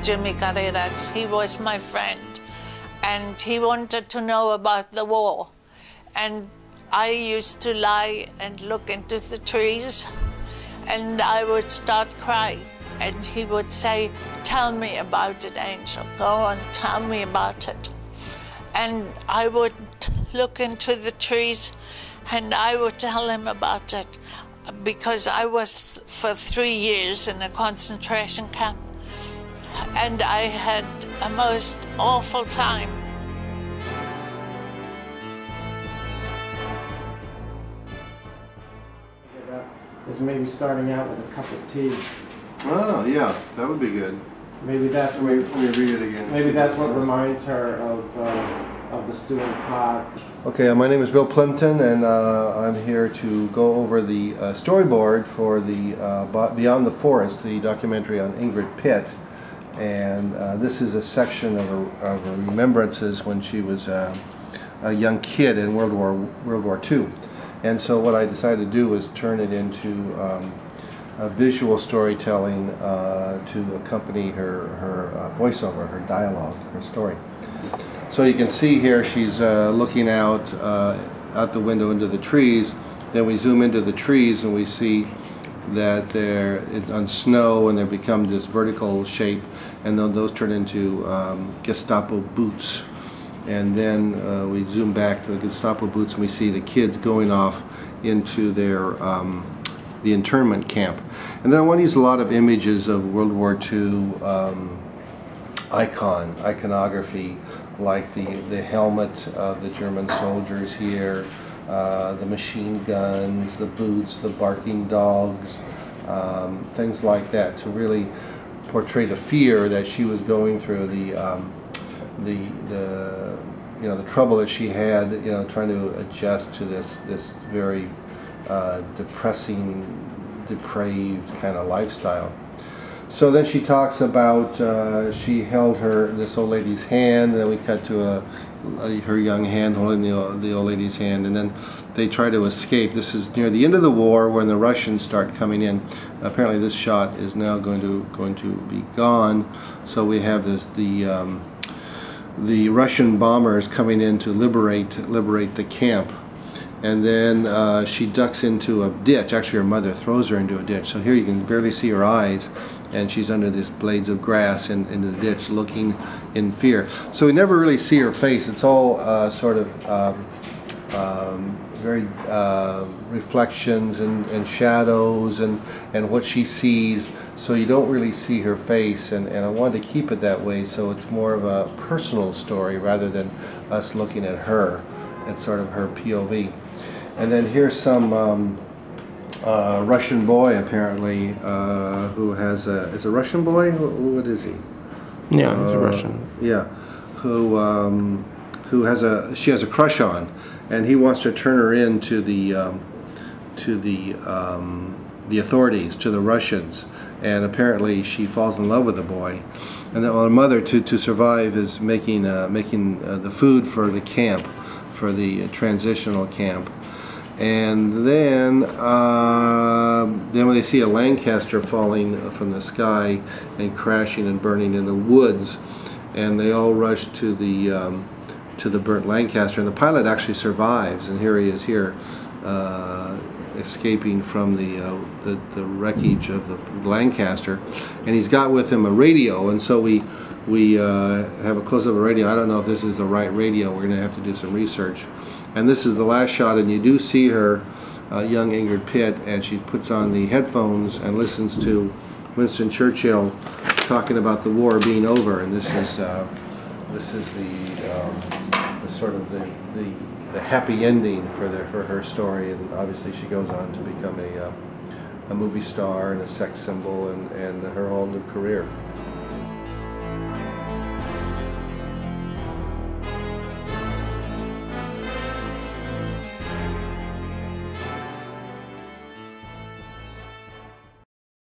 Jimmy Carreras. He was my friend, and he wanted to know about the war. And I used to lie and look into the trees, and I would start crying. And he would say, "Tell me about it, Angel. Go on, tell me about it." And I would look into the trees, and I would tell him about it, because I was for 3 years in a concentration camp, and I had a most awful time. Is maybe starting out with a cup of tea. Oh, yeah, that would be good. Maybe that's Let me read it again. Maybe that's what reminds her of the stewing pot. Okay, my name is Bill Plympton, and I'm here to go over the storyboard for the Beyond the Forest, the documentary on Ingrid Pitt. And this is a section of her remembrances when she was a young kid in World War II. And so what I decided to do was turn it into a visual storytelling to accompany her voiceover, her dialogue, her story. So you can see here she's looking out the window into the trees. Then we zoom into the trees and we see that they're on snow, and they become this vertical shape, and then those turn into Gestapo boots. And then we zoom back to the Gestapo boots, and we see the kids going off into their the internment camp. And then I want to use a lot of images of World War II iconography, like the helmet of the German soldiers here, the machine guns, the boots, the barking dogs, things like that, to really portray the fear that she was going through, the trouble that she had, trying to adjust to this very depressing, depraved kind of lifestyle. So then she talks about she held this old lady's hand, and then we cut to her young hand holding the old lady's hand, and then they try to escape. This is near the end of the war when the Russians start coming in. Apparently this shot is now going to be gone. So we have the Russian bombers coming in to liberate the camp. And then she ducks into a ditch. Actually, her mother throws her into a ditch. So here you can barely see her eyes, and she's under these blades of grass into the ditch, looking in fear. So we never really see her face. It's all sort of very reflections and shadows and what she sees. So you don't really see her face, and I wanted to keep it that way, so it's more of a personal story rather than us looking at her. It's sort of her POV. And then here's some Russian boy, apparently, who is a Russian boy? What is he? Yeah, he's a Russian. Yeah, she has a crush on, and he wants to turn her in to the authorities, to the Russians, and apparently she falls in love with the boy. And then her mother, to survive, is making the food for the camp, for the transitional camp. And then when they see a Lancaster falling from the sky and crashing and burning in the woods, and they all rush to the burnt Lancaster, and the pilot actually survives, and here he is here, escaping from the wreckage of the Lancaster, and he's got with him a radio, and so we have a close-up of a radio. I don't know if this is the right radio. We're going to have to do some research. And this is the last shot, and you do see her, young Ingrid Pitt, and she puts on the headphones and listens to Winston Churchill talking about the war being over. And this is the sort of the happy ending for her story. And obviously she goes on to become a movie star and a sex symbol, and her whole new career.